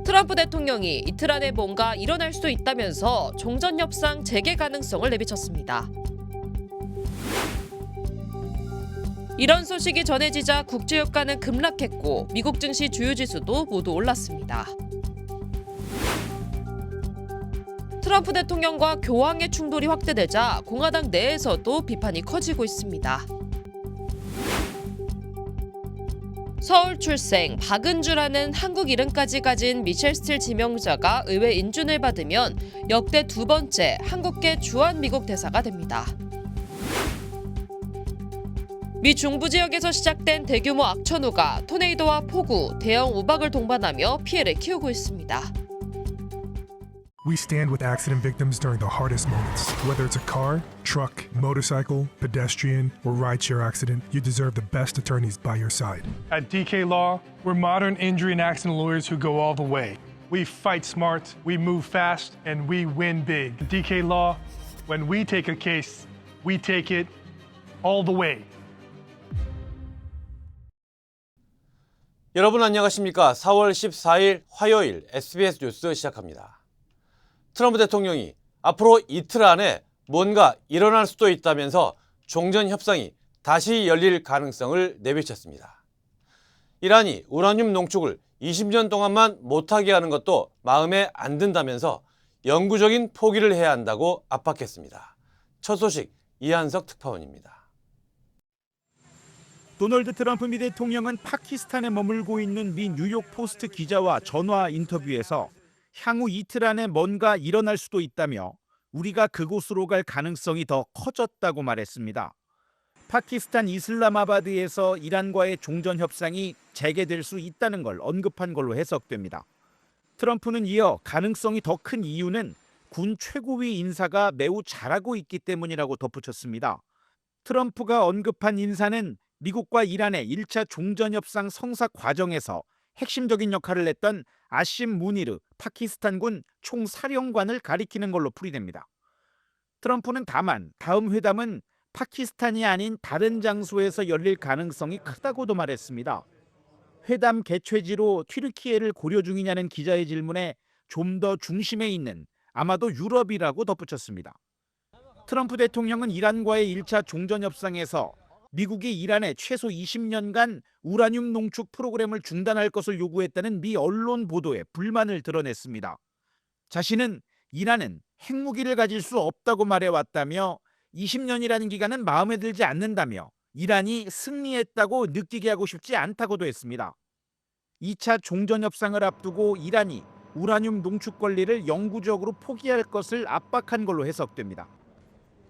트럼프 대통령이 이틀 안에 뭔가 일어날 수도 있다면서 종전협상 재개 가능성을 내비쳤습니다. 이런 소식이 전해지자 국제유가는 급락했고 미국 증시 주요 지수도 모두 올랐습니다. 트럼프 대통령과 교황의 충돌이 확대되자 공화당 내에서도 비판이 커지고 있습니다. 서울 출생 박은주라는 한국 이름까지 가진 미셸 스틸 지명자가 의회 인준을 받으면 역대 두 번째 한국계 주한 미국 대사가 됩니다. 미 중부 지역에서 시작된 대규모 악천후가 토네이도와 폭우, 대형 우박을 동반하며 피해를 키우고 있습니다. We stand with accident victims during the hardest moments. Whether it's a car, truck, motorcycle, pedestrian, or rideshare accident, you deserve the best attorneys by your side. At DK Law, we're modern injury and accident lawyers who go all the way. We fight smart, we move fast, and we win big. At DK Law, when we take a case, we take it all the way. 여러분 안녕하십니까? 4월 14일 화요일 SBS 뉴스 시작합니다. 트럼프 대통령이 앞으로 이틀 안에 뭔가 일어날 수도 있다면서 종전협상이 다시 열릴 가능성을 내비쳤습니다. 이란이 우라늄 농축을 20년 동안만 못하게 하는 것도 마음에 안 든다면서 영구적인 포기를 해야 한다고 압박했습니다. 첫 소식 이한석 특파원입니다. 도널드 트럼프 미 대통령은 파키스탄에 머물고 있는 미 뉴욕 포스트 기자와 전화 인터뷰에서 향후 이틀 안에 뭔가 일어날 수도 있다며 우리가 그곳으로 갈 가능성이 더 커졌다고 말했습니다. 파키스탄 이슬라마바드에서 이란과의 종전협상이 재개될 수 있다는 걸 언급한 걸로 해석됩니다. 트럼프는 이어 가능성이 더 큰 이유는 군 최고위 인사가 매우 잘하고 있기 때문이라고 덧붙였습니다. 트럼프가 언급한 인사는 미국과 이란의 1차 종전협상 성사 과정에서 핵심적인 역할을 했던 아심 무니르 파키스탄군 총사령관을 가리키는 걸로 풀이됩니다. 트럼프는 다만 다음 회담은 파키스탄이 아닌 다른 장소에서 열릴 가능성이 크다고도 말했습니다. 회담 개최지로 튀르키예를 고려 중이냐는 기자의 질문에 좀 더 중심에 있는 아마도 유럽이라고 덧붙였습니다. 트럼프 대통령은 이란과의 1차 종전협상에서 미국이 이란에 최소 20년간 우라늄 농축 프로그램을 중단할 것을 요구했다는 미 언론 보도에 불만을 드러냈습니다. 자신은 이란은 핵무기를 가질 수 없다고 말해왔다며 20년이라는 기간은 마음에 들지 않는다며 이란이 승리했다고 느끼게 하고 싶지 않다고도 했습니다. 2차 종전협상을 앞두고 이란이 우라늄 농축 권리를 영구적으로 포기할 것을 압박한 걸로 해석됩니다.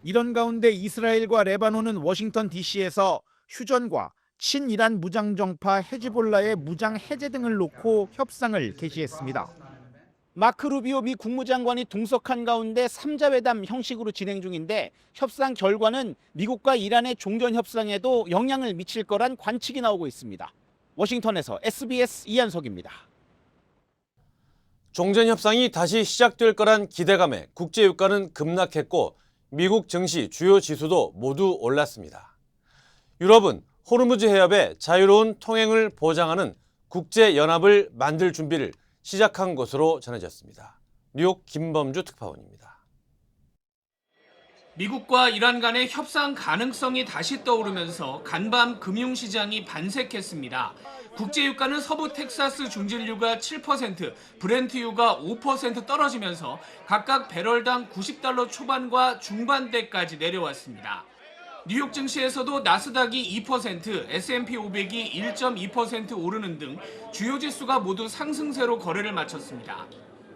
이런 가운데 이스라엘과 레바논은 워싱턴 DC에서 휴전과 친이란 무장정파 헤즈볼라의 무장 해제 등을 놓고 협상을 개시했습니다. 마크 루비오 미 국무장관이 동석한 가운데 3자 회담 형식으로 진행 중인데 협상 결과는 미국과 이란의 종전협상에도 영향을 미칠 거란 관측이 나오고 있습니다. 워싱턴에서 SBS 이한석입니다. 종전협상이 다시 시작될 거란 기대감에 국제유가는 급락했고 미국 증시 주요 지수도 모두 올랐습니다. 유럽은 호르무즈 해협의 자유로운 통행을 보장하는 국제연합을 만들 준비를 시작한 것으로 전해졌습니다. 뉴욕 김범주 특파원입니다. 미국과 이란 간의 협상 가능성이 다시 떠오르면서 간밤 금융시장이 반색했습니다. 국제유가는 서부 텍사스 중진유가 7%, 브렌트유가 5% 떨어지면서 각각 배럴당 $90 초반과 중반대까지 내려왔습니다. 뉴욕 증시에서도 나스닥이 2%, S&P 500이 1.2% 오르는 등 주요 지수가 모두 상승세로 거래를 마쳤습니다.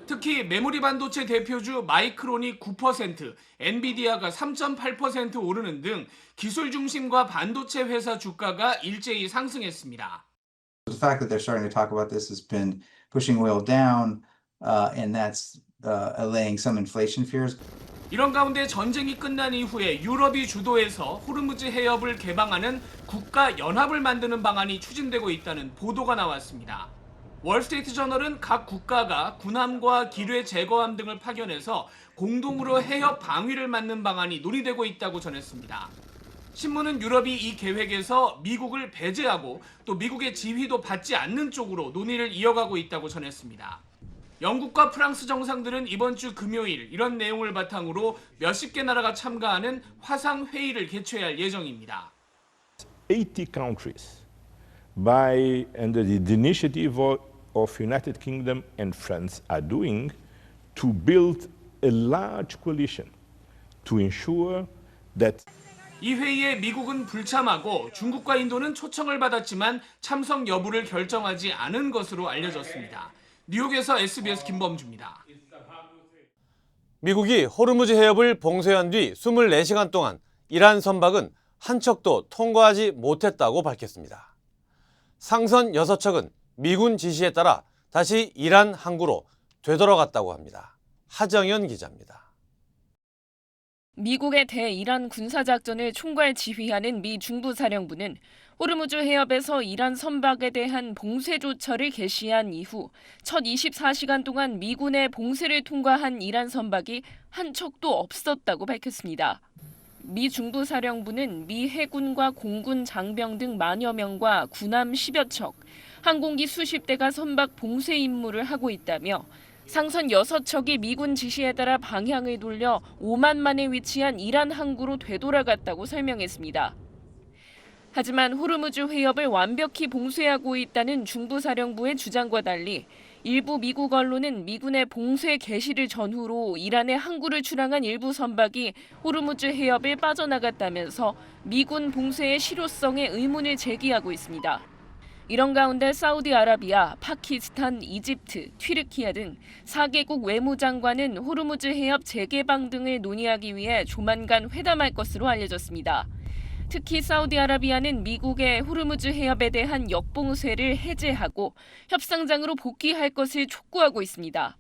특히 메모리 반도체 대표주 마이크론이 9%, 엔비디아가 3.8% 오르는 등 기술 중심과 반도체 회사 주가가 일제히 상승했습니다. The fact that they're starting to talk about this has been pushing oil down, and that's allaying some inflation fears. 이런 가운데 전쟁이 끝난 이후에 유럽이 주도해서 호르무즈 해협을 개방하는 국가 연합을 만드는 방안이 추진되고 있다는 보도가 나왔습니다. 월스트리트 저널은 각 국가가 군함과 기뢰 제거함 등을 파견해서 공동으로 해협 방위를 맡는 방안이 논의되고 있다고 전했습니다. 신문은 유럽이 이 계획에서 미국을 배제하고 또 미국의 지휘도 받지 않는 쪽으로 논의를 이어가고 있다고 전했습니다. 영국과 프랑스 정상들은 이번 주 금요일 이런 내용을 바탕으로 몇십 개 나라가 참가하는 화상 회의를 개최할 예정입니다. 80 countries by under the initiative of United Kingdom and France are doing to build a large coalition to ensure that 이 회의에 미국은 불참하고 중국과 인도는 초청을 받았지만 참석 여부를 결정하지 않은 것으로 알려졌습니다. 뉴욕에서 SBS 김범주입니다. 미국이 호르무즈 해협을 봉쇄한 뒤 24시간 동안 이란 선박은 한 척도 통과하지 못했다고 밝혔습니다. 상선 6척은 미군 지시에 따라 다시 이란 항구로 되돌아갔다고 합니다. 하정연 기자입니다. 미국의 대이란 군사작전을 총괄 지휘하는 미 중부사령부는 호르무즈 해협에서 이란 선박에 대한 봉쇄 조처를 개시한 이후 첫 24시간 동안 미군의 봉쇄를 통과한 이란 선박이 한 척도 없었다고 밝혔습니다. 미 중부사령부는 미 해군과 공군 장병 등 만여 명과 군함 10여 척, 항공기 수십 대가 선박 봉쇄 임무를 하고 있다며 상선 6척이 미군 지시에 따라 방향을 돌려 오만만에 위치한 이란 항구로 되돌아갔다고 설명했습니다. 하지만 호르무즈 해협을 완벽히 봉쇄하고 있다는 중부사령부의 주장과 달리 일부 미국 언론은 미군의 봉쇄 개시를 전후로 이란의 항구를 출항한 일부 선박이 호르무즈 해협을 빠져나갔다면서 미군 봉쇄의 실효성에 의문을 제기하고 있습니다. 이런 가운데 사우디아라비아, 파키스탄, 이집트, 튀르키예 등 4개국 외무장관은 호르무즈 해협 재개방 등을 논의하기 위해 조만간 회담할 것으로 알려졌습니다. 특히 사우디아라비아는 미국의 호르무즈 해협에 대한 역봉쇄를 해제하고 협상장으로 복귀할 것을 촉구하고 있습니다.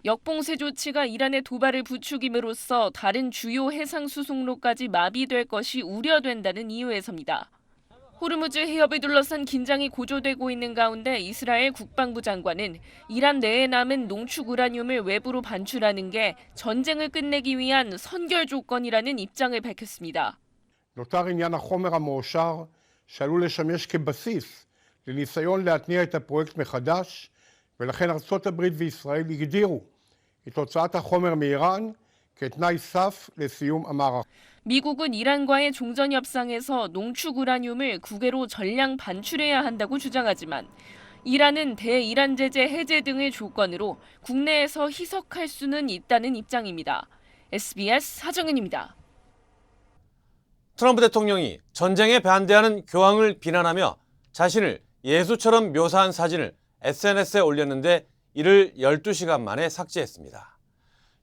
역봉쇄 조치가 이란의 도발을 부추김으로써 다른 주요 해상 수송로까지 마비될 것이 우려된다는 이유에서입니다. 호르무즈 해협을 둘러싼 긴장이 고조되고 있는 가운데 이스라엘 국방부 장관은 이란 내에 남은 농축 우라늄을 외부로 반출하는 게 전쟁을 끝내기 위한 선결 조건이라는 입장을 밝혔습니다. נותר עניין החומר המועשר שעלול לשמש כבסיס לניסיון להתניע את הפרויקט מחדש, ולכן ארצות הברית וישראל הגדירו את הוצאת החומר מאיראן כתנאי סף לסיום המערכה. 미국은 이란과의 종전 협상에서 농축 우라늄을 국외로 전량 반출해야 한다고 주장하지만 이란은 대이란 제재 해제 등을 조건으로 국내에서 희석할 수는 있다는 입장입니다. SBS 하정은입니다. 트럼프 대통령이 전쟁에 반대하는 교황을 비난하며 자신을 예수처럼 묘사한 사진을 SNS에 올렸는데 이를 12시간 만에 삭제했습니다.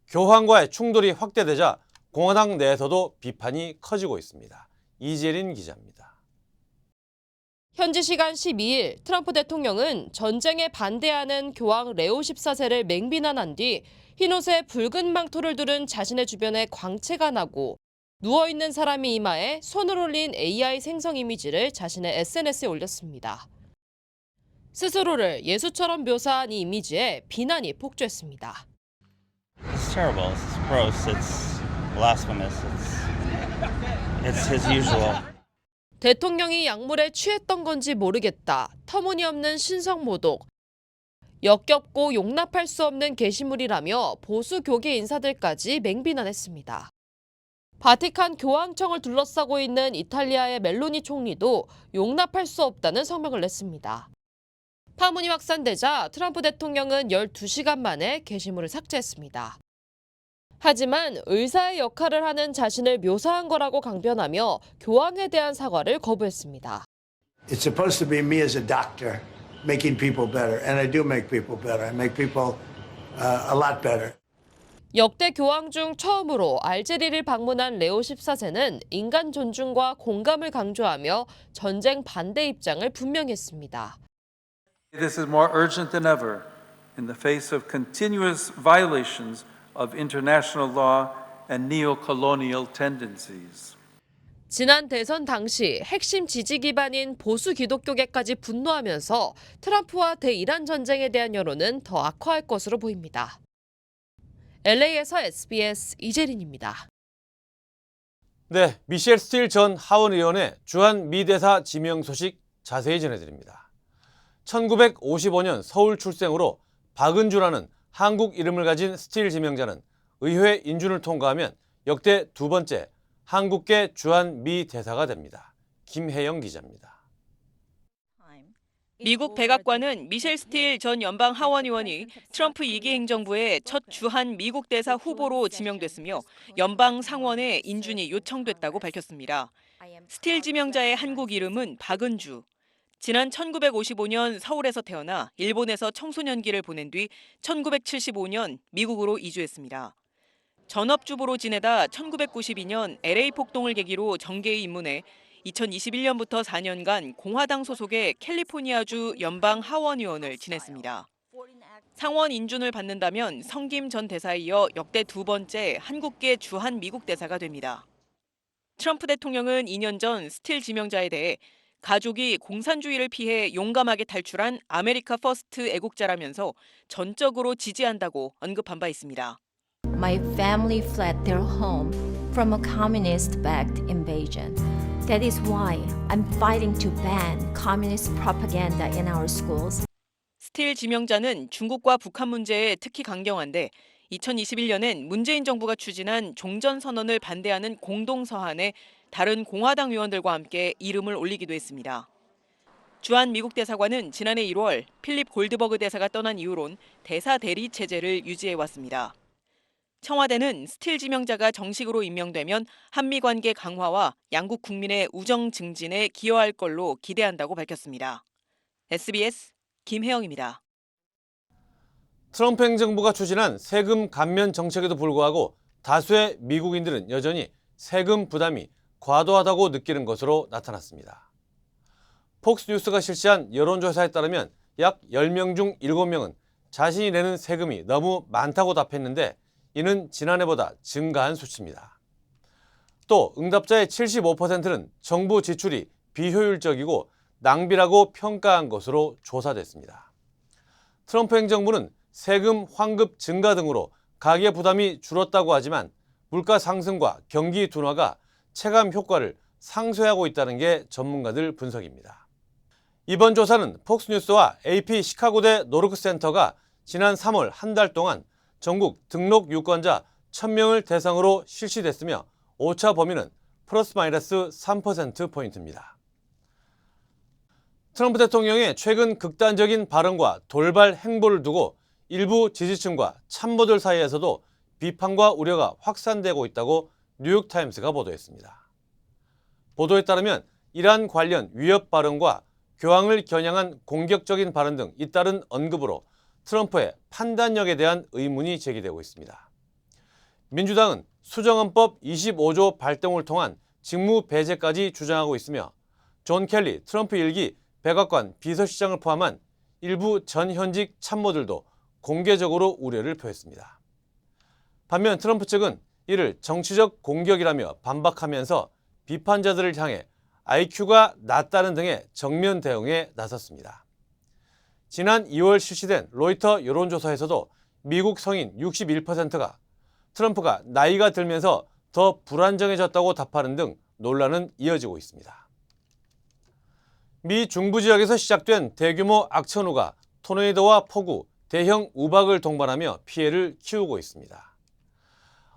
교황과의 충돌이 확대되자 공화당 내에서도 비판이 커지고 있습니다. 이재린 기자입니다. 현지 시간 12일 트럼프 대통령은 전쟁에 반대하는 교황 레오 14세를 맹비난한 뒤 흰옷에 붉은 망토를 두른 자신의 주변에 광채가 나고 누워있는 사람이 이마에 손을 올린 AI 생성 이미지를 자신의 SNS에 올렸습니다. 스스로를 예수처럼 묘사한 이 이미지에 비난이 폭주했습니다. It's terrible. It's gross. It's blasphemous. It's his usual. 대통령이 약물에 취했던 건지 모르겠다. 터무니없는 신성모독. 역겹고 용납할 수 없는 게시물이라며 보수 교계 인사들까지 맹비난했습니다. 바티칸 교황청을 둘러싸고 있는 이탈리아의 멜로니 총리도 용납할 수 없다는 성명을 냈습니다. 파문이 확산되자 트럼프 대통령은 12시간 만에 게시물을 삭제했습니다. 하지만 의사의 역할을 하는 자신을 묘사한 거라고 강변하며 교황에 대한 사과를 거부했습니다. It's supposed to be me as a doctor making people better, and I do make people better. I make people a lot better. 역대 교황 중 처음으로 알제리를 방문한 레오 14세는 인간 존중과 공감을 강조하며 전쟁 반대 입장을 분명히 했습니다. This is more urgent than ever in the face of continuous violations of international law and neo-colonial tendencies. 지난 대선 당시 핵심 지지 기반인 보수 기독교계까지 분노하면서 트럼프와 대이란 전쟁에 대한 여론은 더 악화할 것으로 보입니다. LA에서 SBS 이재린입니다. 네, 미셸 스틸 전 하원 의원의 주한 미 대사 지명 소식 자세히 전해드립니다. 1955년 서울 출생으로 박은주라는 한국 이름을 가진 스틸 지명자는 의회 인준을 통과하면 역대 두 번째 한국계 주한 미 대사가 됩니다. 김혜영 기자입니다. 미국 백악관은 미셸 스틸 전 연방 하원 의원이 트럼프 2기 행정부의 첫 주한 미국 대사 후보로 지명됐으며 연방 상원에 인준이 요청됐다고 밝혔습니다. 스틸 지명자의 한국 이름은 박은주. 지난 1955년 서울에서 태어나 일본에서 청소년기를 보낸 뒤 1975년 미국으로 이주했습니다. 전업주부로 지내다 1992년 LA 폭동을 계기로 정계에 입문해 2021년부터 4년간 공화당 소속의 캘리포니아주 연방 하원 의원을 지냈습니다. 상원 인준을 받는다면 성김 전 대사에 이어 역대 두 번째 한국계 주한 미국 대사가 됩니다. 트럼프 대통령은 2년 전 스틸 지명자에 대해 가족이 공산주의를 피해 용감하게 탈출한 아메리카 퍼스트 애국자라면서 전적으로 지지한다고 언급한 바 있습니다. My family fled their home from a communist-backed invasion. That is why I'm fighting to ban communist propaganda in our schools. 스틸 지명자는 중국과 북한 문제에 특히 강경한데 2021년엔 문재인 정부가 추진한 종전선언을 반대하는 공동서한에 다른 공화당 의원들과 함께 이름을 올리기도 했습니다. 주한 미국 대사관은 지난해 1월 필립 골드버그 대사가 떠난 이후론 대사 대리 체제를 유지해왔습니다. 청와대는 스틸 지명자가 정식으로 임명되면 한미 관계 강화와 양국 국민의 우정 증진에 기여할 걸로 기대한다고 밝혔습니다. SBS 김혜영입니다. 트럼프 행정부가 추진한 세금 감면 정책에도 불구하고 다수의 미국인들은 여전히 세금 부담이 과도하다고 느끼는 것으로 나타났습니다. 폭스뉴스가 실시한 여론조사에 따르면 약 10명 중 7명은 자신이 내는 세금이 너무 많다고 답했는데 이는 지난해보다 증가한 수치입니다. 또 응답자의 75%는 정부 지출이 비효율적이고 낭비라고 평가한 것으로 조사됐습니다. 트럼프 행정부는 세금 환급 증가 등으로 가계 부담이 줄었다고 하지만 물가 상승과 경기 둔화가 체감 효과를 상쇄하고 있다는 게 전문가들 분석입니다. 이번 조사는 폭스뉴스와 AP 시카고대 노르크 센터가 지난 3월 한 달 동안 전국 등록 유권자 1000명을 대상으로 실시됐으며 오차 범위는 플러스 마이너스 3%포인트입니다. 트럼프 대통령의 최근 극단적인 발언과 돌발 행보를 두고 일부 지지층과 참모들 사이에서도 비판과 우려가 확산되고 있다고 뉴욕타임스가 보도했습니다. 보도에 따르면 이란 관련 위협 발언과 교황을 겨냥한 공격적인 발언 등 잇따른 언급으로 트럼프의 판단력에 대한 의문이 제기되고 있습니다. 민주당은 수정헌법 25조 발동을 통한 직무 배제까지 주장하고 있으며 존 켈리 트럼프 1기 백악관 비서실장을 포함한 일부 전현직 참모들도 공개적으로 우려를 표했습니다. 반면 트럼프 측은 이를 정치적 공격이라며 반박하면서 비판자들을 향해 IQ가 낮다는 등의 정면 대응에 나섰습니다. 지난 2월 실시된 로이터 여론조사에서도 미국 성인 61%가 트럼프가 나이가 들면서 더 불안정해졌다고 답하는 등 논란은 이어지고 있습니다. 미 중부 지역에서 시작된 대규모 악천후가 토네이도와 폭우, 대형 우박을 동반하며 피해를 키우고 있습니다.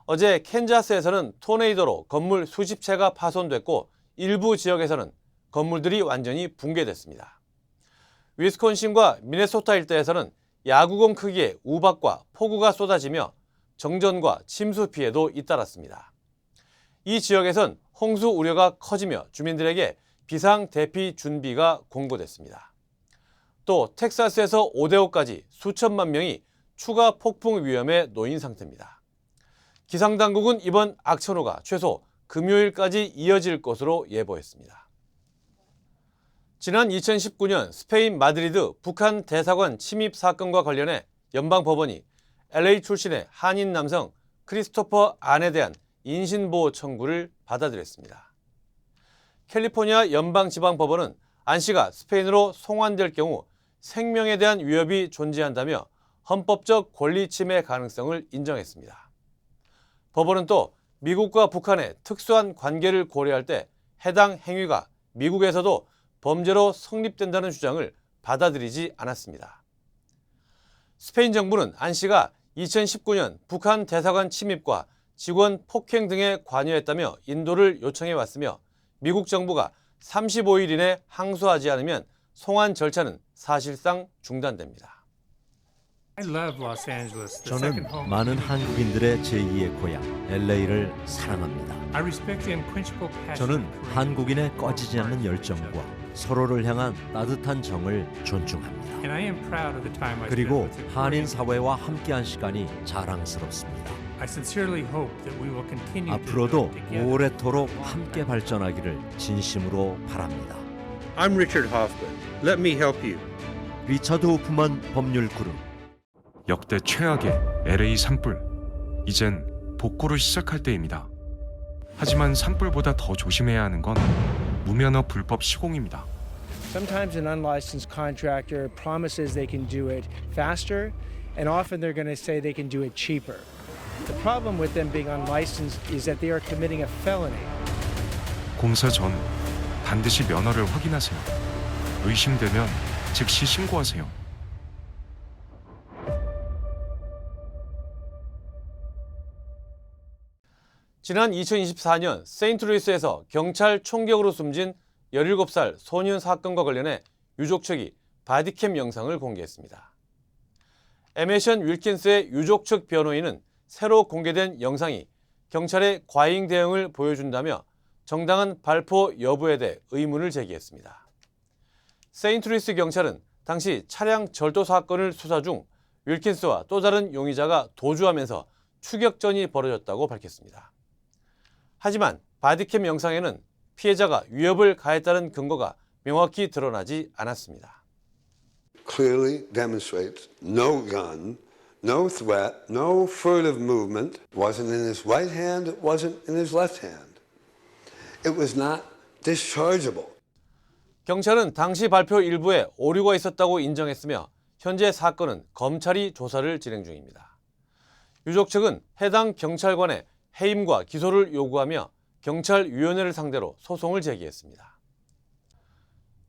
어제 캔자스에서는 토네이도로 건물 수십 채가 파손됐고 일부 지역에서는 건물들이 완전히 붕괴됐습니다. 위스콘신과 미네소타 일대에서는 야구공 크기의 우박과 폭우가 쏟아지며 정전과 침수 피해도 잇따랐습니다. 이 지역에선 홍수 우려가 커지며 주민들에게 비상 대피 준비가 공고됐습니다. 또 텍사스에서 오데오까지 수천만 명이 추가 폭풍 위험에 놓인 상태입니다. 기상당국은 이번 악천후가 최소 금요일까지 이어질 것으로 예보했습니다. 지난 2019년 스페인 마드리드 북한 대사관 침입 사건과 관련해 연방법원이 LA 출신의 한인 남성 크리스토퍼 안에 대한 인신보호 청구를 받아들였습니다. 캘리포니아 연방지방법원은 안 씨가 스페인으로 송환될 경우 생명에 대한 위협이 존재한다며 헌법적 권리 침해 가능성을 인정했습니다. 법원은 또 미국과 북한의 특수한 관계를 고려할 때 해당 행위가 미국에서도 범죄로 성립된다는 주장을 받아들이지 않았습니다. 스페인 정부는 안 씨가 2019년 북한 대사관 침입과 직원 폭행 등에 관여했다며 인도를 요청해 왔으며 미국 정부가 35일 이내 항소하지 않으면 송환 절차는 사실상 중단됩니다. 저는 많은 한국인들의 제2의 고향 LA를 사랑합니다. 저는 한국인의 꺼지지 않는 열정과 서로를 향한 따뜻한 정을 존중합니다. 그리고 한인 사회와 함께한 시간이 자랑스럽습니다. 앞으로도 오래도록 함께 발전하기를 진심으로 바랍니다. I'm Richard Hoffman. Let me help you. 리처드 호프만 법률 그룹. 역대 최악의 LA 산불. 이젠 복구를 시작할 때입니다. 하지만 산불보다 더 조심해야 하는 건 무면허 불법 시공입니다. Sometimes an unlicensed contractor promises they can do it faster, and often they're going to say they can do it cheaper. The problem with them being unlicensed is that they are committing a felony. 공사 전 반드시 면허를 확인하세요. 의심되면 즉시 신고하세요. 지난 2024년 세인트루이스에서 경찰 총격으로 숨진 17살 소년 사건과 관련해 유족 측이 바디캠 영상을 공개했습니다. 에메션 윌킨스의 유족 측 변호인은 새로 공개된 영상이 경찰의 과잉 대응을 보여준다며 정당한 발포 여부에 대해 의문을 제기했습니다. 세인트루이스 경찰은 당시 차량 절도 사건을 수사 중 윌킨스와 또 다른 용의자가 도주하면서 추격전이 벌어졌다고 밝혔습니다. 하지만 바디캠 영상에는 피해자가 위협을 가했다는 근거가 명확히 드러나지 않았습니다. Clearly demonstrates no gun, no threat, no furtive movement. It wasn't in his right hand, it wasn't in his left hand. It was not dischargeable. 경찰은 당시 발표 일부에 오류가 있었다고 인정했으며 현재 사건은 검찰이 조사를 진행 중입니다. 유족 측은 해당 경찰관의 해임과 기소를 요구하며 경찰위원회를 상대로 소송을 제기했습니다.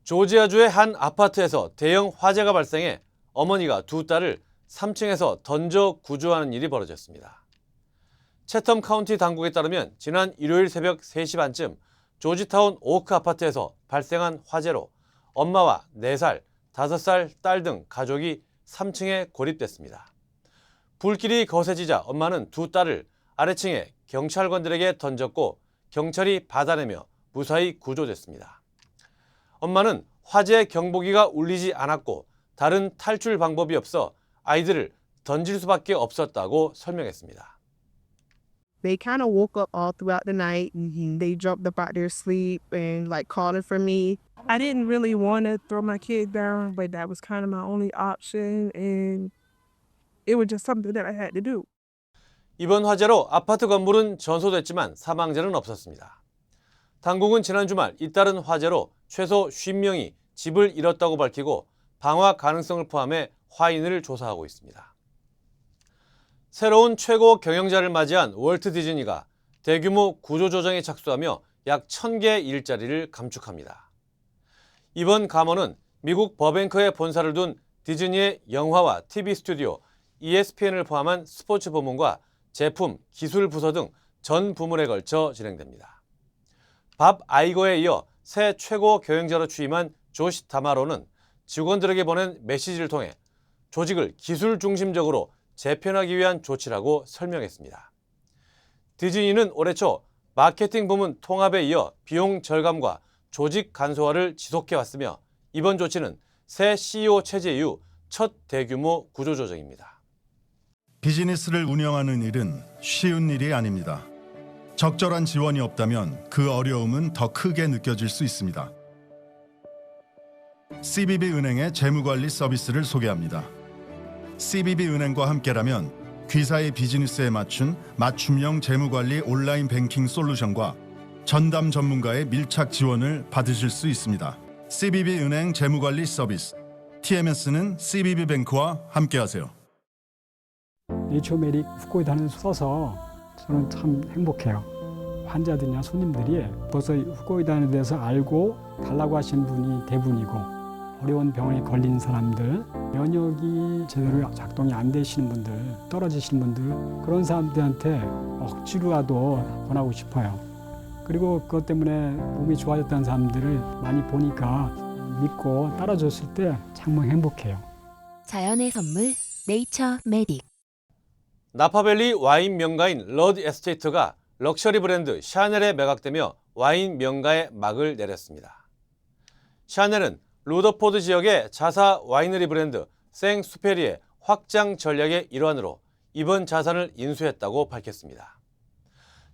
조지아주의 한 아파트에서 대형 화재가 발생해 어머니가 두 딸을 3층에서 던져 구조하는 일이 벌어졌습니다. 채텀 카운티 당국에 따르면 지난 일요일 새벽 3시 반쯤 조지타운 오크 아파트에서 발생한 화재로 엄마와 4살, 5살 딸 등 가족이 3층에 고립됐습니다. 불길이 거세지자 엄마는 두 딸을 아래층에 경찰관들에게 던졌고 경찰이 받아내며 무사히 구조됐습니다. 엄마는 화재 경보기가 울리지 않았고 다른 탈출 방법이 없어 아이들을 던질 수밖에 없었다고 설명했습니다. They kind of woke up all throughout the night. They jumped up out their sleep and like calling for me. I didn't really want to throw my kid down, but that was kind of my only option, and it was just something that I had to do. 이번 화재로 아파트 건물은 전소됐지만 사망자는 없었습니다. 당국은 지난 주말 잇따른 화재로 최소 50명이 집을 잃었다고 밝히고 방화 가능성을 포함해 화인을 조사하고 있습니다. 새로운 최고 경영자를 맞이한 월트 디즈니가 대규모 구조조정에 착수하며 약 1000개의 일자리를 감축합니다. 이번 감원은 미국 버뱅크에 본사를 둔 디즈니의 영화와 TV 스튜디오, ESPN을 포함한 스포츠 부문과 제품, 기술 부서 등 전 부문에 걸쳐 진행됩니다. 밥 아이거에 이어 새 최고 경영자로 취임한 조시 다마로는 직원들에게 보낸 메시지를 통해 조직을 기술 중심적으로 재편하기 위한 조치라고 설명했습니다. 디즈니는 올해 초 마케팅 부문 통합에 이어 비용 절감과 조직 간소화를 지속해왔으며 이번 조치는 새 CEO 체제 이후 첫 대규모 구조조정입니다. 비즈니스를 운영하는 일은 쉬운 일이 아닙니다. 적절한 지원이 없다면 그 어려움은 더 크게 느껴질 수 있습니다. CBB 은행의 재무관리 서비스를 소개합니다. CBB 은행과 함께라면 귀사의 비즈니스에 맞춘 맞춤형 재무관리 온라인 뱅킹 솔루션과 전담 전문가의 밀착 지원을 받으실 수 있습니다. CBB 은행 재무관리 서비스 TMS는 CBB뱅크와 함께하세요. 네이처메릭 후코이다를 써서 저는 참 행복해요. 환자들이나 손님들이 벌써 후코이단에 대해서 알고 달라고 하시는 분이 대부분이고 어려운 병에 걸린 사람들, 면역이 제대로 작동이 안 되시는 분들, 떨어지시는 분들, 그런 사람들한테 억지로라도 권하고 싶어요. 그리고 그것 때문에 몸이 좋아졌다는 사람들을 많이 보니까 믿고 따라줬을 때 정말 행복해요. 자연의 선물 네이처 메딕. 나파밸리 와인 명가인 러드 에스테이트가 럭셔리 브랜드 샤넬에 매각되며 와인 명가에 막을 내렸습니다. 샤넬은 루더포드 지역의 자사 와이너리 브랜드 생수페리의 확장 전략의 일환으로 이번 자산을 인수했다고 밝혔습니다.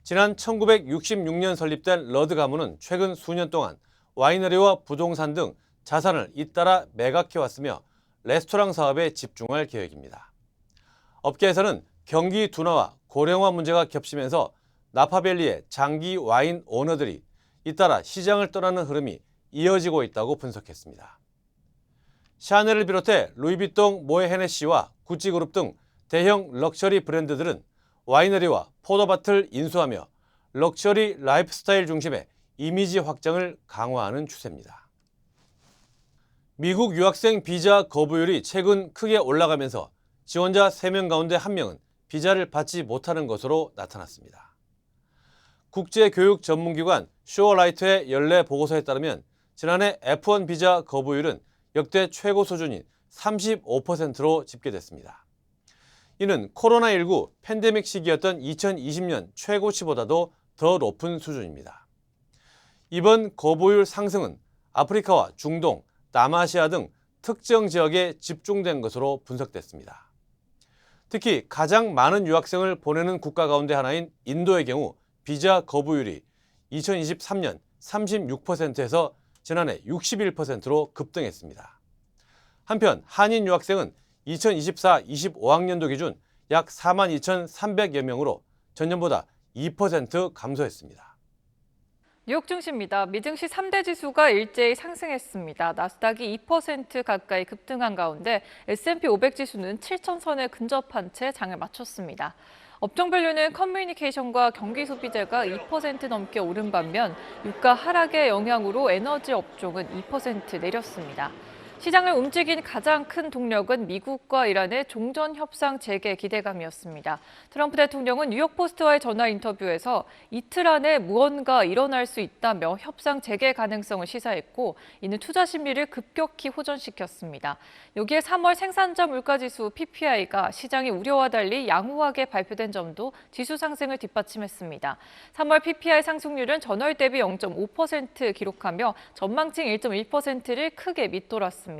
지난 1966년 설립된 러드 가문은 최근 수년 동안 와이너리와 부동산 등 자산을 잇따라 매각해왔으며 레스토랑 사업에 집중할 계획입니다. 업계에서는 경기 둔화와 고령화 문제가 겹치면서 나파밸리의 장기 와인 오너들이 잇따라 시장을 떠나는 흐름이 이어지고 있다고 분석했습니다. 샤넬을 비롯해 루이비통, 모에 헤네시와 구찌그룹 등 대형 럭셔리 브랜드들은 와이너리와 포도밭을 인수하며 럭셔리 라이프스타일 중심의 이미지 확장을 강화하는 추세입니다. 미국 유학생 비자 거부율이 최근 크게 올라가면서 지원자 3명 가운데 1명은 비자를 받지 못하는 것으로 나타났습니다. 국제교육 전문기관 슈어라이트의 연례 보고서에 따르면 지난해 F1 비자 거부율은 역대 최고 수준인 35%로 집계됐습니다. 이는 코로나19 팬데믹 시기였던 2020년 최고치보다도 더 높은 수준입니다. 이번 거부율 상승은 아프리카와 중동, 남아시아 등 특정 지역에 집중된 것으로 분석됐습니다. 특히 가장 많은 유학생을 보내는 국가 가운데 하나인 인도의 경우 비자 거부율이 2023년 36%에서 지난해 61%로 급등했습니다. 한편 한인 유학생은 2024-25학년도 기준 약 42,300여 명으로 전년보다 2% 감소했습니다. 뉴욕 증시입니다. 미증시 3대 지수가 일제히 상승했습니다. 나스닥이 2% 가까이 급등한 가운데 S&P 500 지수는 7,000선에 근접한 채 장을 마쳤습니다. 업종 밸류는 커뮤니케이션과 경기 소비재가 2% 넘게 오른 반면 유가 하락의 영향으로 에너지 업종은 2% 내렸습니다. 시장을 움직인 가장 큰 동력은 미국과 이란의 종전 협상 재개 기대감이었습니다. 트럼프 대통령은 뉴욕포스트와의 전화 인터뷰에서 이틀 안에 무언가 일어날 수 있다며 협상 재개 가능성을 시사했고 이는 투자 심리를 급격히 호전시켰습니다. 여기에 3월 생산자 물가지수 PPI가 시장의 우려와 달리 양호하게 발표된 점도 지수 상승을 뒷받침했습니다. 3월 PPI 상승률은 전월 대비 0.5% 기록하며 전망치 1.1%를 크게 밑돌았습니다.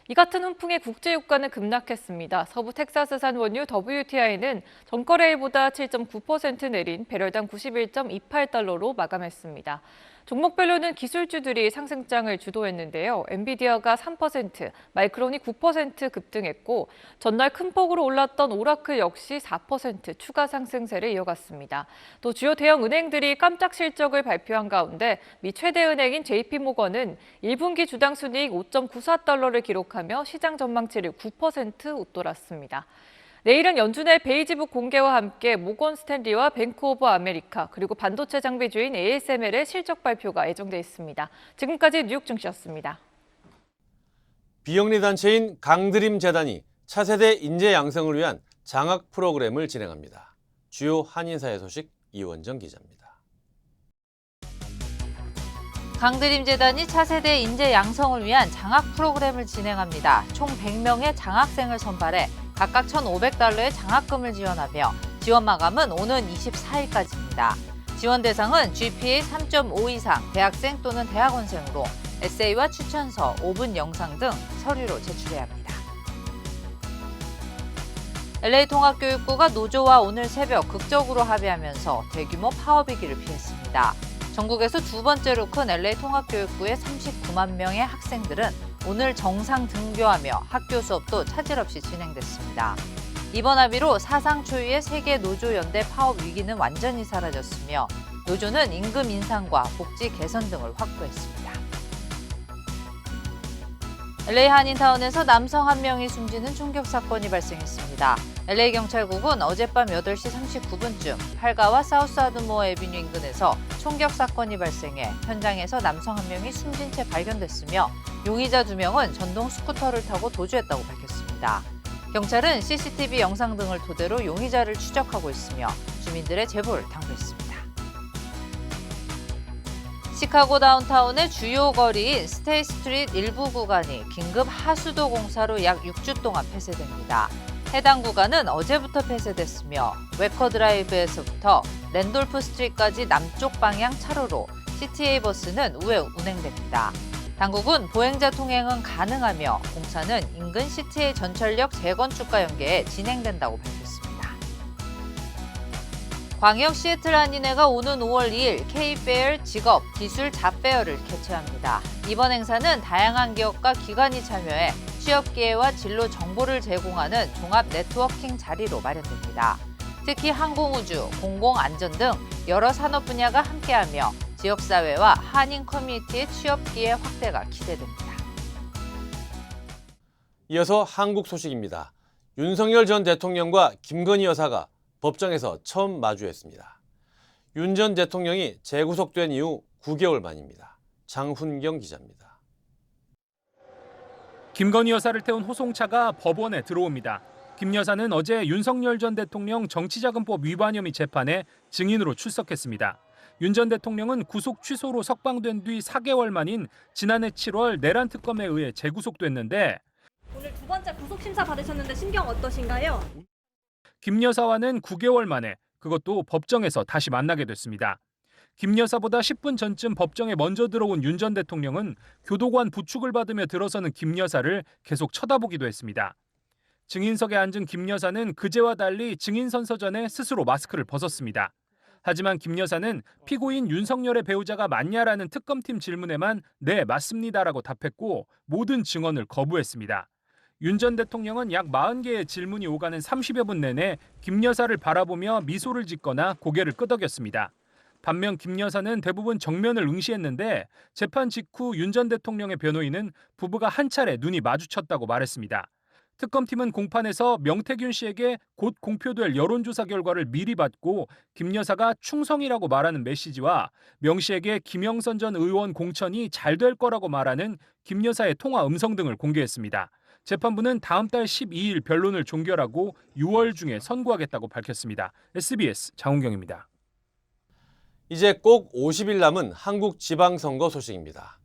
이 같은 훈풍에 국제유가는 급락했습니다. 서부 텍사스산 원유 WTI는 전거래일보다 7.9% 내린 배럴당 91.28달러로 마감했습니다. 종목별로는 기술주들이 상승장을 주도했는데요. 엔비디아가 3%, 마이크론이 9% 급등했고 전날 큰 폭으로 올랐던 오라클 역시 4% 추가 상승세를 이어갔습니다. 또 주요 대형 은행들이 깜짝 실적을 발표한 가운데 미 최대 은행인 JP모건은 1분기 주당 순이익 5.94달러를 기록하며 시장 전망치를 9% 웃돌았습니다. 내일은 연준의 베이지북 공개와 함께 모건 스탠리와 뱅크 오브 아메리카 그리고 반도체 장비주인 ASML의 실적 발표가 예정돼 있습니다. 지금까지 뉴욕 증시였습니다. 비영리 단체인 강드림 재단이 차세대 인재 양성을 위한 장학 프로그램을 진행합니다. 주요 한인사회 소식 이원정 기자입니다. 강드림 재단이 차세대 인재 양성을 위한 장학 프로그램을 진행합니다. 총 100명의 장학생을 선발해 각각 1,500달러의 장학금을 지원하며 지원 마감은 오는 24일까지입니다. 지원 대상은 GPA 3.5 이상 대학생 또는 대학원생으로 에세이와 추천서, 5분 영상 등 서류로 제출해야 합니다. LA 통합교육부가 노조와 오늘 새벽 극적으로 합의하면서 대규모 파업이기를 피했습니다. 전국에서 두 번째로 큰 LA 통합교육부의 39만 명의 학생들은 오늘 정상 등교하며 학교 수업도 차질 없이 진행됐습니다. 이번 합의로 사상 초유의 세계 노조연대 파업 위기는 완전히 사라졌으며 노조는 임금 인상과 복지 개선 등을 확보했습니다. LA 한인타운에서 남성 한 명이 숨지는 총격 사건이 발생했습니다. LA 경찰국은 어젯밤 8시 39분쯤 8가와 사우스 아드모어 애비뉴 인근에서 총격 사건이 발생해 현장에서 남성 한 명이 숨진 채 발견됐으며 용의자 2명은 전동 스쿠터를 타고 도주했다고 밝혔습니다. 경찰은 CCTV 영상 등을 토대로 용의자를 추적하고 있으며 주민들의 제보를 당부했습니다. 시카고 다운타운의 주요 거리인 스테이 스트리트 일부 구간이 긴급 하수도 공사로 약 6주 동안 폐쇄됩니다. 해당 구간은 어제부터 폐쇄됐으며 웨커 드라이브에서부터 랜돌프 스트리트까지 남쪽 방향 차로로 CTA 버스는 우회 운행됩니다. 당국은 보행자 통행은 가능하며 공사는 인근 CTA 전철역 재건축과 연계해 진행된다고 밝혔습니다. 광역 시애틀 한인회가 오는 5월 2일 K-페어 직업, 기술 잡페어를 개최합니다. 이번 행사는 다양한 기업과 기관이 참여해 취업 기회와 진로 정보를 제공하는 종합 네트워킹 자리로 마련됩니다. 특히 항공우주, 공공안전 등 여러 산업 분야가 함께하며 지역사회와 한인 커뮤니티의 취업 기회 확대가 기대됩니다. 이어서 한국 소식입니다. 윤석열 전 대통령과 김건희 여사가 법정에서 처음 마주했습니다. 윤 전 대통령이 재구속된 이후 9개월 만입니다. 장훈경 기자입니다. 김건희 여사를 태운 호송차가 법원에 들어옵니다. 김 여사는 어제 윤석열 전 대통령 정치자금법 위반 혐의 재판에 증인으로 출석했습니다. 윤 전 대통령은 구속 취소로 석방된 뒤 4개월 만인 지난해 7월 내란 특검에 의해 재구속됐는데 오늘 두 번째 구속심사 받으셨는데 심경 어떠신가요? 김 여사와는 9개월 만에 그것도 법정에서 다시 만나게 됐습니다. 김 여사보다 10분 전쯤 법정에 먼저 들어온 윤 전 대통령은 교도관 부축을 받으며 들어서는 김 여사를 계속 쳐다보기도 했습니다. 증인석에 앉은 김 여사는 그제와 달리 증인 선서 전에 스스로 마스크를 벗었습니다. 하지만 김 여사는 피고인 윤석열의 배우자가 맞냐라는 특검팀 질문에만 네, 맞습니다라고 답했고 모든 증언을 거부했습니다. 윤 전 대통령은 약 40개의 질문이 오가는 30여 분 내내 김 여사를 바라보며 미소를 짓거나 고개를 끄덕였습니다. 반면 김 여사는 대부분 정면을 응시했는데 재판 직후 윤 전 대통령의 변호인은 부부가 한 차례 눈이 마주쳤다고 말했습니다. 특검팀은 공판에서 명태균 씨에게 곧 공표될 여론조사 결과를 미리 받고 김 여사가 충성이라고 말하는 메시지와 명 씨에게 김영선 전 의원 공천이 잘 될 거라고 말하는 김 여사의 통화 음성 등을 공개했습니다. 재판부는 다음 달 12일 변론을 종결하고 6월 중에 선고하겠다고 밝혔습니다. SBS 장훈경입니다. 이제 꼭 50일 남은 한국 지방선거 소식입니다.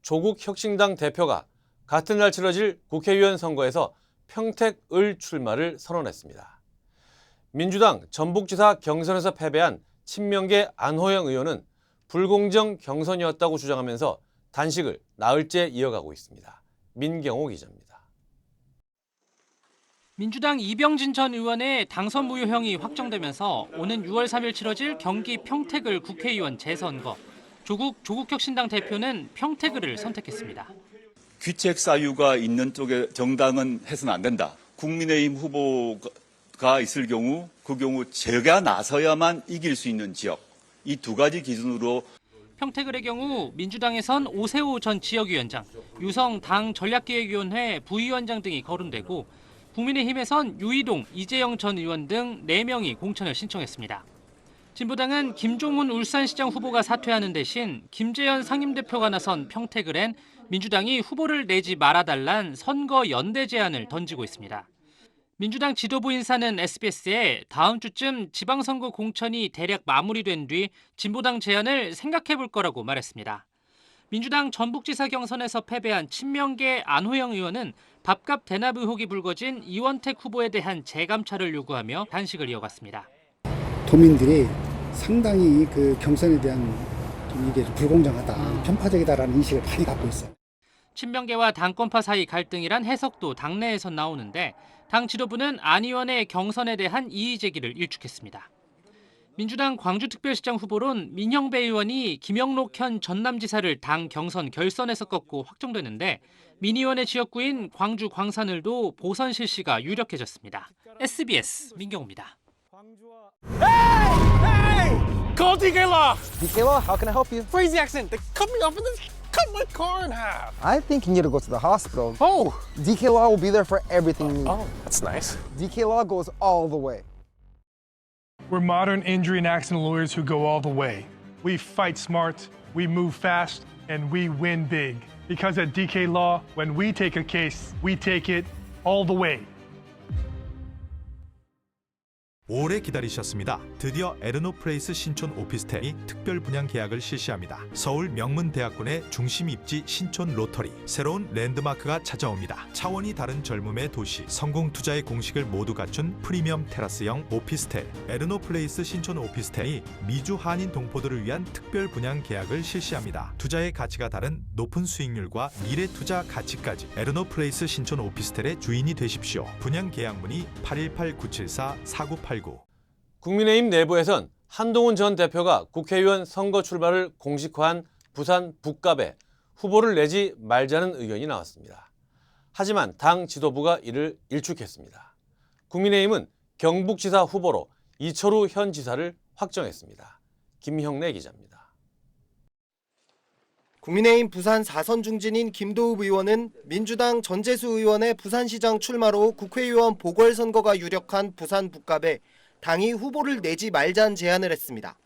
조국혁신당 대표가 같은 날 치러질 국회의원 선거에서 평택을 출마를 선언했습니다. 민주당 전북지사 경선에서 패배한 친명계 안호영 의원은 불공정 경선이었다고 주장하면서 단식을 나흘째 이어가고 있습니다. 민경호 기자입니다. 민주당 이병진 전 의원의 당선 무효형이 확정되면서 오는 6월 3일 치러질 경기 평택을 국회의원 재선거. 조국혁신당 대표는 평택을 선택했습니다. 귀책 사유가 있는 쪽에 정당은 해서는 안 된다. 국민의힘 후보가 있을 경우 그 경우 제가 나서야만 이길 수 있는 지역. 이 두 가지 기준으로 평택을의 경우 민주당에선 오세호 전 지역위원장, 유성 당 전략기획위원회 부위원장 등이 거론되고 국민의힘에선 유이동, 이재영 전 의원 등 4명이 공천을 신청했습니다. 진보당은 김종훈 울산시장 후보가 사퇴하는 대신 김재현 상임대표가 나선 평택을엔 민주당이 후보를 내지 말아달란 선거 연대 제안을 던지고 있습니다. 민주당 지도부 인사는 SBS에 다음 주쯤 지방선거 공천이 대략 마무리된 뒤 진보당 제안을 생각해볼 거라고 말했습니다. 민주당 전북지사 경선에서 패배한 친명계 안호영 의원은 밥값 대납 의혹이 불거진 이원택 후보에 대한 재감찰을 요구하며 단식을 이어갔습니다. 도민들이 상당히 그 경선에 대한 이게 불공정하다, 편파적이다라는 인식을 많이 갖고 있어요. 친명계와 당권파 사이 갈등이란 해석도 당내에서 나오는데 당 지도부는 안 의원의 경선에 대한 이의 제기를 일축했습니다. 민주당 광주특별시장 후보론 민형배 의원이 김영록 현 전남지사를 당 경선 결선에서 꺾고 확정되는데 민 의원의 지역구인 광주 광산을도 보선 실시가 유력해졌습니다. SBS 민경호입니다. Hey! Call DK Law! DK Law, how can I help you? Crazy accident. They cut me off and then cut my car in half. I think you need to go to the hospital. Oh! DK Law will be there for everything you need. Oh, that's nice. DK Law goes all the way. We're modern injury and accident lawyers who go all the way. We fight smart, we move fast, and we win big. Because at DK Law, when we take a case, we take it all the way. 오래 기다리셨습니다. 드디어 에르노플레이스 신촌 오피스텔이 특별 분양 계약을 실시합니다. 서울 명문대학군의 중심 입지 신촌 로터리, 새로운 랜드마크가 찾아옵니다. 차원이 다른 젊음의 도시, 성공 투자의 공식을 모두 갖춘 프리미엄 테라스형 오피스텔, 에르노플레이스 신촌 오피스텔이 미주 한인 동포들을 위한 특별 분양 계약을 실시합니다. 투자의 가치가 다른 높은 수익률과 미래 투자 가치까지 에르노플레이스 신촌 오피스텔의 주인이 되십시오. 분양 계약 문의 818-974-4989. 국민의힘 내부에선 한동훈 전 대표가 국회의원 선거 출마를 공식화한 부산 북갑에 후보를 내지 말자는 의견이 나왔습니다. 하지만 당 지도부가 이를 일축했습니다. 국민의힘은 경북지사 후보로 이철우 현 지사를 확정했습니다. 김형래 기자입니다. 국민의힘 부산 4선 중진인 김도읍 의원은 민주당 전재수 의원의 부산시장 출마로 국회의원 보궐선거가 유력한 부산 북갑에 당이 후보를 내지 말자는 제안을 했습니다.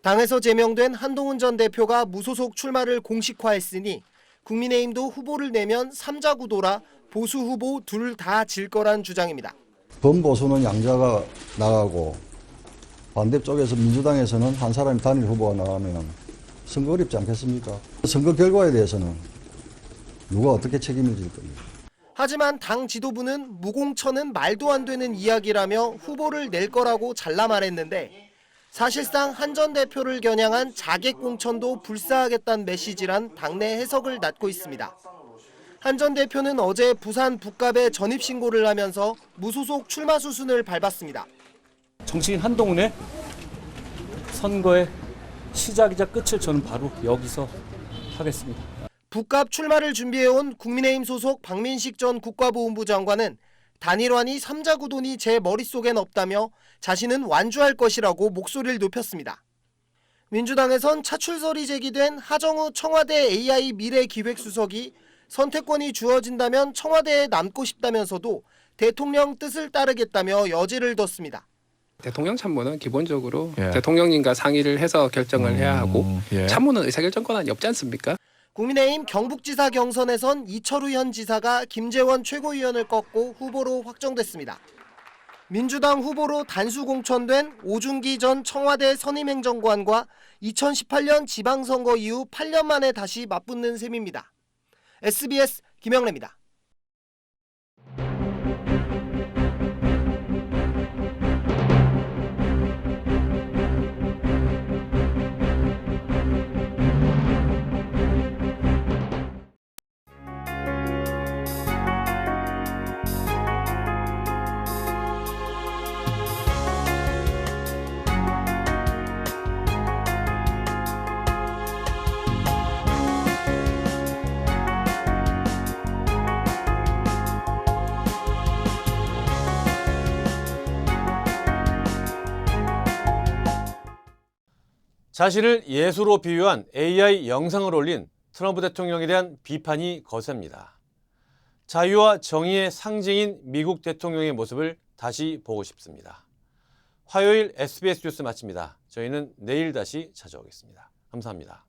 당에서 제명된 한동훈 전 대표가 무소속 출마를 공식화했으니 국민의힘도 후보를 내면 3자 구도라 보수 후보 둘 다 질 거란 주장입니다. 범보수는 양자가 나가고 반대쪽에서 민주당에서는 한 사람이 단일 후보가 나가면 선거 어렵지 않겠습니까? 선거 결과에 대해서는 누가 어떻게 책임을 질 겁니까? 하지만 당 지도부는 무공천은 말도 안 되는 이야기라며 후보를 낼 거라고 잘라 말했는데 사실상 한 전 대표를 겨냥한 자객 공천도 불사하겠다는 메시지란 당내 해석을 낳고 있습니다. 한 전 대표는 어제 부산 북갑에 전입신고를 하면서 무소속 출마 수순을 밟았습니다. 정치인 한동훈의 선거의 시작이자 끝을 저는 바로 여기서 하겠습니다. 북갑 출마를 준비해온 국민의힘 소속 박민식 전 국가보훈부 장관은 단일화니 3자 구도니 제 머릿속엔 없다며 자신은 완주할 것이라고 목소리를 높였습니다. 민주당에선 차출설이 제기된 하정우 청와대 AI 미래기획수석이 선택권이 주어진다면 청와대에 남고 싶다면서도 대통령 뜻을 따르겠다며 여지를 뒀습니다. 대통령 참모는 기본적으로 대통령님과 상의를 해서 결정을 해야 하고 참모는 의사결정 권한이 없지 않습니까? 국민의힘 경북지사 경선에선 이철우 현 지사가 김재원 최고위원을 꺾고 후보로 확정됐습니다. 민주당 후보로 단수 공천된 오중기 전 청와대 선임행정관과 2018년 지방선거 이후 8년 만에 다시 맞붙는 셈입니다. SBS 김영래입니다. 자신을 예수로 비유한 AI 영상을 올린 트럼프 대통령에 대한 비판이 거셉니다. 자유와 정의의 상징인 미국 대통령의 모습을 다시 보고 싶습니다. 화요일 SBS 뉴스 마칩니다. 저희는 내일 다시 찾아오겠습니다. 감사합니다.